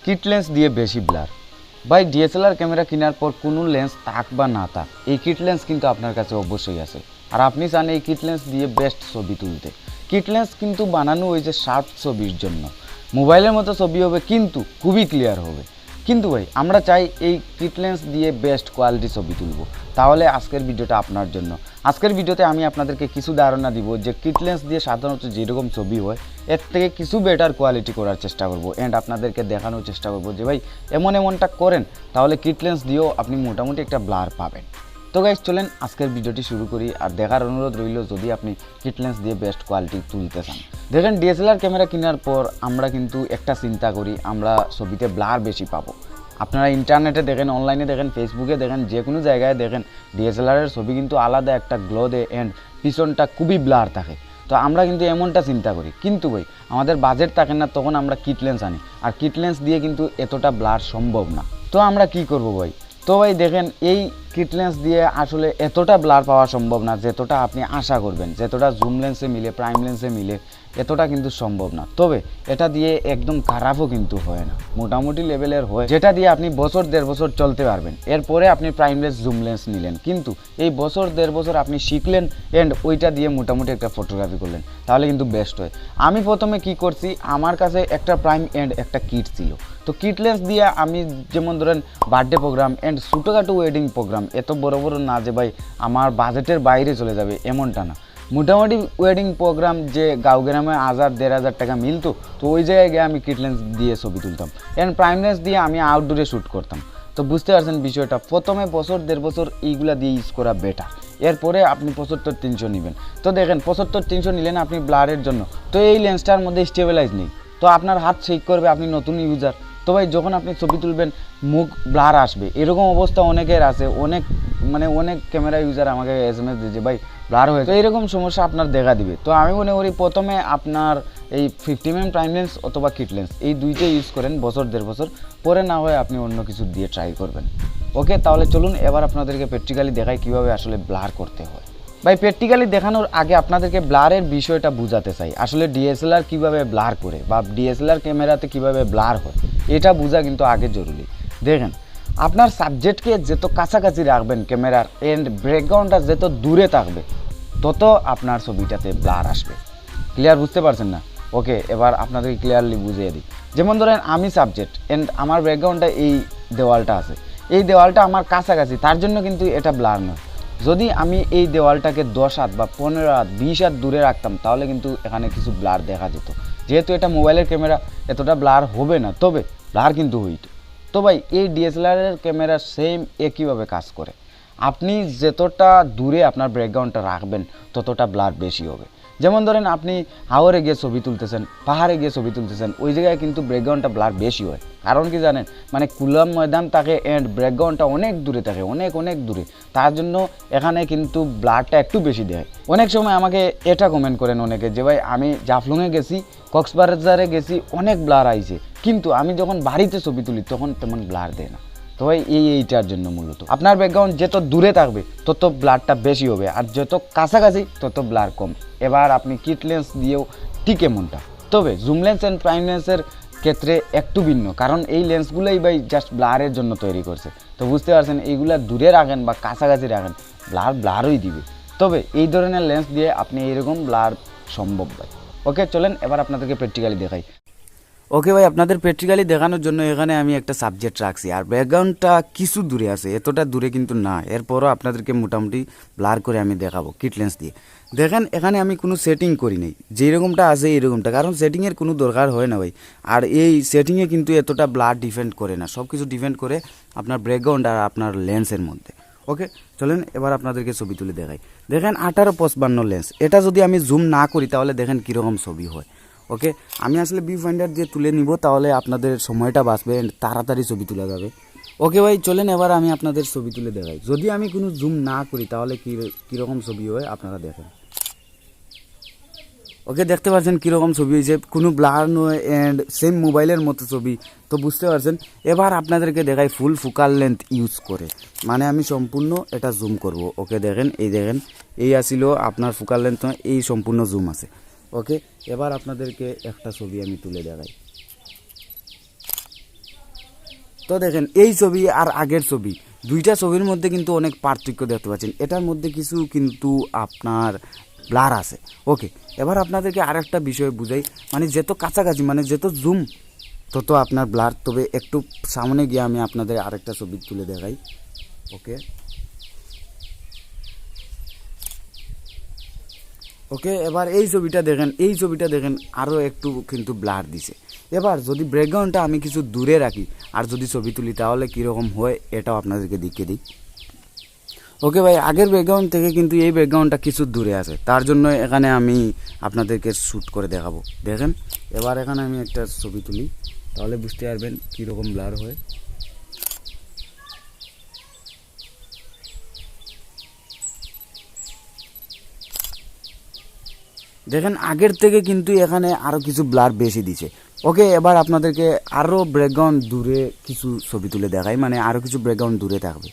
Kit lens দিয়ে বেশি blur. ভাই ডিএসএলআর ক্যামেরা কেনার পর কোনো লেন্স থাক বা না থাক, এই কিট লেন্স কিন্তু আপনার কাছে অবশ্যই আছে। আর আপনি চান এই কিট লেন্স দিয়ে বেস্ট ছবি তুলতে। কিট লেন্স কিন্তু বানানো হয়েছে শার্প ছবির জন্য। মোবাইলের মতো ছবি হবে কিন্তু খুবই ক্লিয়ার হবে। কিন্তু ভাই আমরা চাই এই কিট লেন্স দিয়ে বেস্ট কোয়ালিটি ছবি তুলব। তাহলে আজকের ভিডিওটা আপনার জন্য। আজকের ভিডিওতে আমি আপনাদেরকে কিছু ধারণা দিব যে কিট লেন্স দিয়ে সাধারণত যেরকম ছবি হয় এর থেকে কিছু বেটার কোয়ালিটি করার চেষ্টা করব। অ্যান্ড আপনাদেরকে দেখানোর চেষ্টা করব যে ভাই এমনটা করেন তাহলে কিট লেন্স দিয়েও আপনি মোটামুটি একটা ব্লার পাবেন। তো গাইস চলেন আজকের ভিডিওটি শুরু করি। আর দেখার অনুরোধ রইল যদি আপনি কিট লেন্স দিয়ে বেস্ট কোয়ালিটি তুলতে চান। দেখেন ডিএসএলআর ক্যামেরা কেনার পর আমরা কিন্তু একটা চিন্তা করি আমরা ছবিতে ব্লার বেশি পাবো। আপনারা ইন্টারনেটে দেখেন, অনলাইনে দেখেন, ফেসবুকে দেখেন, যে কোনো জায়গায় দেখেন ডিএসএলআরের ছবি কিন্তু আলাদা একটা গ্লো দেয় অ্যান্ড পিছনটা খুবই ব্লার থাকে। তো আমরা কিন্তু এমনটা চিন্তা করি, কিন্তু ভাই আমাদের বাজেট থাকে না, তখন আমরা কিট লেন্স আনি। আর কিট লেন্স দিয়ে কিন্তু এতটা ব্লার সম্ভব না। তো আমরা কি করব ভাই? তো ভাই দেখেন এই কিট লেন্স দিয়ে আসলে এতটা ব্লার পাওয়া সম্ভব না যেতটা আপনি আশা করবেন, যেতটা জুম লেন্সে মিলে, প্রাইম লেন্সে মিলে এতটা কিন্তু সম্ভব না। তবে এটা দিয়ে একদম খারাপও কিন্তু হয় না, মোটামুটি লেভেলের হয়, যেটা দিয়ে আপনি বছর দেড় বছর চলতে পারবেন। এরপরে আপনি প্রাইম লেন্স জুম লেন্স নিলেন, কিন্তু এই বছর দেড় বছর আপনি শিখলেন অ্যান্ড ওইটা দিয়ে মোটামুটি একটা ফটোগ্রাফি করলেন, তাহলে কিন্তু বেস্ট হয়। আমি প্রথমে কি করছি, আমার কাছে একটা প্রাইম অ্যান্ড একটা কিট ছিল। তো কিট লেন্স দিয়ে আমি যেমন ধরেন বার্থডে প্রোগ্রাম অ্যান্ড ছোটোখাটো ওয়েডিং প্রোগ্রাম, এত বড় বড় না যে ভাই আমার বাজেটের বাইরে চলে যাবে এমনটা না, মোটামুটি ওয়েডিং প্রোগ্রাম যে গাঁও গ্রামে 1000-1500 টাকা মিলতো, তো ওই জায়গায় গিয়ে আমি কিট লেন্স দিয়ে ছবি তুলতাম অ্যান্ড প্রাইম লেন্স দিয়ে আমি আউটডোরে শ্যুট করতাম। তো বুঝতে পারছেন বিষয়টা, প্রথমে বছর দেড় বছর এইগুলা দিয়ে ইউজ করা বেটার। এরপরে আপনি 75-300 নেবেন। তো দেখেন 75-300 নিলেন আপনি ব্লারের জন্য, তো এই লেন্সটার মধ্যে স্টেবিলাইজ নেই, তো আপনার হাত শেক করবে, আপনি নতুন ইউজার। তো ভাই যখন আপনি ছবি তুলবেন মুখ ব্লার আসবে, এরকম অবস্থা অনেকের আছে। অনেক ক্যামেরা ইউজার আমাকে SMS দিয়েছে ভাই ব্লার হয়েছে, তো এরকম সমস্যা আপনার দেখা দিবে। তো আমি মনে করি প্রথমে আপনার এই 50mm প্রাইম লেন্স অথবা কিট লেন্স এই দুইটাই ইউজ করেন বছর দেড় বছর, পরে না হয় আপনি অন্য কিছু দিয়ে ট্রাই করবেন। ওকে, তাহলে চলুন এবার আপনাদেরকে প্র্যাকটিক্যালি দেখাই কীভাবে আসলে ব্লার করতে হয়। ভাই প্র্যাকটিক্যালি দেখানোর আগে আপনাদেরকে ব্লারের বিষয়টা বোঝাতে চাই, আসলে ডিএসএলআর কীভাবে ব্লার করে বা ডিএসএলআর ক্যামেরাতে কীভাবে ব্লার হয় এটা বোঝা কিন্তু আগে জরুরি। দেখেন আপনার সাবজেক্টকে যত কাছাকাছি রাখবেন ক্যামেরার এন্ড ব্যাকগ্রাউন্ডটা যত দূরে থাকবে তত আপনার ছবিটাতে ব্লার আসবে। ক্লিয়ার বুঝতে পারছেন না? ওকে, এবার আপনাদেরকে ক্লিয়ারলি বুঝিয়ে দিই। যেমন ধরেন আমি সাবজেক্ট এন্ড আমার ব্যাকগ্রাউন্ডটা এই দেওয়ালটা আছে, এই দেওয়ালটা আমার কাছাকাছি, তার জন্য কিন্তু এটা ব্লার নয়। যদি আমি এই দেওয়ালটাকে 10 হাত বা 15 হাত 20 হাত দূরে রাখতাম তাহলে কিন্তু এখানে কিছু ব্লার দেখা যেত। যেহেতু এটা মোবাইলের ক্যামেরা এতটা ব্লার হবে না, তবে ব্লার কিন্তু হইতো। তো ভাই এই ডিএসএলআরের ক্যামেরা সেম একইভাবে কাজ করে। আপনি যতটা দূরে আপনার ব্যাকগ্রাউন্ডটা রাখবেন ততটা ব্লার বেশি হবে। যেমন ধরেন আপনি হাওরে গিয়ে ছবি তুলতেছেন, পাহাড়ে গিয়ে ছবি তুলতেছেন, ওই জায়গায় কিন্তু ব্যাকগ্রাউন্ডটা ব্লার বেশি হয়। কারণ কি জানেন, খোলা ময়দান থাকে অ্যান্ড ব্যাকগ্রাউন্ডটা অনেক দূরে থাকে, অনেক দূরে, তার জন্য এখানে কিন্তু ব্লারটা একটু বেশি দেয়। অনেক সময় আমাকে এটা কমেন্ট করেন অনেকে যে ভাই আমি জাফলংয়ে গেছি, কক্সবাজারে গেছি, অনেক ব্লার আইছে, কিন্তু আমি যখন বাড়িতে ছবি তুলি তখন তেমন ব্লার দেয় না। তো ভাই এইটার জন্য মূলত আপনার ব্যাকগ্রাউন্ড যত দূরে থাকবে তত ব্লারটা বেশি হবে, আর যত কাছাকাছি তত ব্লার কম। এবার আপনি কিট লেন্স দিয়েও ঠিক এমনটা, তবে জুম লেন্স অ্যান্ড প্রাইম লেন্সের ক্ষেত্রে একটু ভিন্ন, কারণ এই লেন্সগুলোই ভাই জাস্ট ব্লারের জন্য তৈরি করছে। তো বুঝতে পারছেন, এইগুলা দূরে রাখেন বা কাছাকাছি রাখেন ব্লারই দিবে। তবে এই ধরনের লেন্স দিয়ে আপনি এইরকম ব্লার সম্ভব ভাই। ওকে চলেন এবার আপনাদেরকে প্র্যাকটিক্যালি দেখাই। ওকে ভাই, আপনাদের প্র্যাকটিক্যালি দেখানোর জন্য এখানে আমি একটা সাবজেক্ট রাখছি, আর ব্যাকগ্রাউন্ডটা কিছু দূরে আছে, এতটা দূরে কিন্তু না। এরপরও আপনাদেরকে মোটামুটি ব্লার করে আমি দেখাবো কিট লেন্স দিয়ে। দেখেন এখানে আমি কোনো সেটিং করি নাই, যেরকমটা আছে এরকমটা, কারণ সেটিংয়ের কোনো দরকার হয় না ভাই। আর এই সেটিংয়ে কিন্তু এতটা ব্লার ডিপেন্ড করে না, সব কিছু ডিপেন্ড করে আপনার ব্যাকগ্রাউন্ড আর আপনার লেন্সের মধ্যে। ওকে চলেন এবার আপনাদেরকে ছবি তুলে দেখাই। দেখেন 18-55 লেন্স, এটা যদি আমি জুম না করি তাহলে দেখেন কীরকম ছবি হয়। ওকে, আমি আসলে ভিউ ফাইন্ডার দিয়ে তুলে নিব, তাহলে আপনাদের সময়টা বাঁচবে, তাড়াতাড়ি ছবি তোলা যাবে। ওকে ভাই চলেন এবার আমি আপনাদের ছবি তুলে দেখাই। যদি আমি কোনো জুম না করি তাহলে কীরকম ছবি হয় আপনারা দেখেন। ওকে, দেখতে পাচ্ছেন কীরকম ছবি হয়েছে, কোনো ব্লার নয় অ্যান্ড সেম মোবাইলের মতো ছবি। তো বুঝতে পারছেন, এবার আপনাদেরকে দেখাই ফুল ফোকাল লেন্থ ইউজ করে, আমি সম্পূর্ণ এটা জুম করব। ওকে দেখেন, এই আসিল আপনার ফোকাল লেন্থ, এই সম্পূর্ণ জুম আছে। ওকে, এবার আপনাদেরকে একটা ছবি আমি তুলে দেখাই। তো দেখেন এই ছবি আর আগের ছবি দুইটা ছবির মধ্যে কিন্তু অনেক পার্থক্য দেখতে পাচ্ছেন, এটার মধ্যে কিছু কিন্তু আপনার ব্লার আছে। ওকে, এবার আপনাদেরকে আর একটা বিষয় বুঝাই, মানে যত কাছাকাছি মানে যত জুম তত আপনার ব্লার। তবে একটু সামনে গিয়ে আমি আপনাদের আরেকটা ছবি তুলে দেখাই। ওকে ওকে, এবার এই ছবিটা দেখেন, এই ছবিটা দেখেন আরও একটু কিন্তু ব্লার দিছে। এবার যদি ব্যাকগ্রাউন্ডটা আমি কিছু দূরে রাখি আর যদি ছবি তুলি তাহলে কীরকম হয় এটাও আপনাদেরকে দেখিয়ে দিই। ওকে ভাই, আগের ব্যাকগ্রাউন্ড থেকে কিন্তু এই ব্যাকগ্রাউন্ডটা কিছু দূরে আছে, তার জন্য এখানে আমি আপনাদেরকে শ্যুট করে দেখাবো। দেখেন এবার এখানে আমি একটা ছবি তুলি তাহলে বুঝতে পারবেন কীরকম ব্লার হয়। দেখেন আগের থেকে কিন্তু এখানে আরও কিছু ব্লার বেশি দিছে। ওকে, এবার আপনাদেরকে আরও ব্যাকগ্রাউন্ড দূরে কিছু ছবি তুলে দেখাই, মানে আরও কিছু ব্যাকগ্রাউন্ড দূরে থাকবে।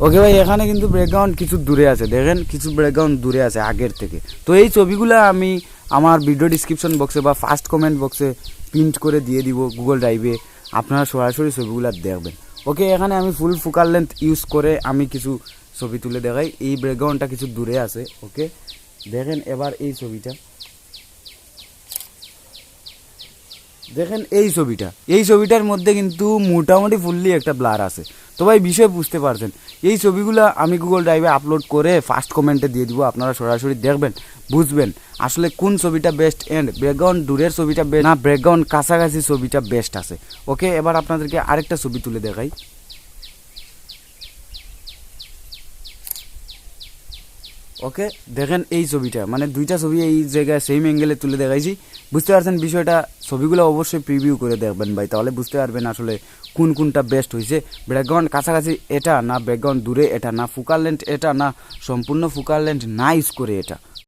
ওকে ভাই, এখানে কিন্তু ব্যাকগ্রাউন্ড কিছু দূরে আছে, দেখেন কিছু ব্যাকগ্রাউন্ড দূরে আছে আগের থেকে। তো এই ছবিগুলো আমি আমার ভিডিও ডিসক্রিপশন বক্সে বা ফার্স্ট কমেন্ট বক্সে প্রিন্ট করে দিয়ে দিব গুগল ড্রাইভে, আপনারা সরাসরি ছবিগুলো দেখবেন। ওকে, এখানে আমি ফুল ফোকাল লেন্থ ইউজ করে আমি কিছু ছবি তুলে দেখাই, এই ব্যাকগ্রাউন্ডটা কিছু দূরে আছে। ওকে দেখেন এবার এই ছবিটা দেখেন, এই ছবিটার মধ্যে কিন্তু মোটামুটি ফুললি একটা ব্লার আছে। তো ভাই বিষয় বুঝতে পারছেন, এই ছবিগুলো আমি গুগল ড্রাইভে আপলোড করে ফার্স্ট কমেন্টে দিয়ে দিব, আপনারা সরাসরি দেখবেন, বুঝবেন আসলে কোন ছবিটা বেস্ট এন্ড ব্যাকগ্রাউন্ড দূরের ছবিটা বেস্ট না ব্যাকগ্রাউন্ড কাছাকাছি ছবিটা বেস্ট আছে। ওকে, এবার আপনাদেরকে আরেকটা ছবি তুলে দেখাই। ওকে দেখেন এই ছবিটা, মানে দুইটা ছবি এই জায়গায় সেম অ্যাঙ্গেলে তুলে দেখাইছি, বুঝতে পারছেন বিষয়টা। ছবিগুলো অবশ্যই প্রিভিউ করে দেখবেন ভাই, তাহলে বুঝতে পারবেন আসলে কোনটা বেস্ট হয়েছে। ব্যাকগ্রাউন্ড কাছাকাছি এটা না ব্যাকগ্রাউন্ড দূরে এটা না ফোকাল লেন্থ এটা না সম্পূর্ণ ফোকাল লেন্থ না ইউজ করে এটা।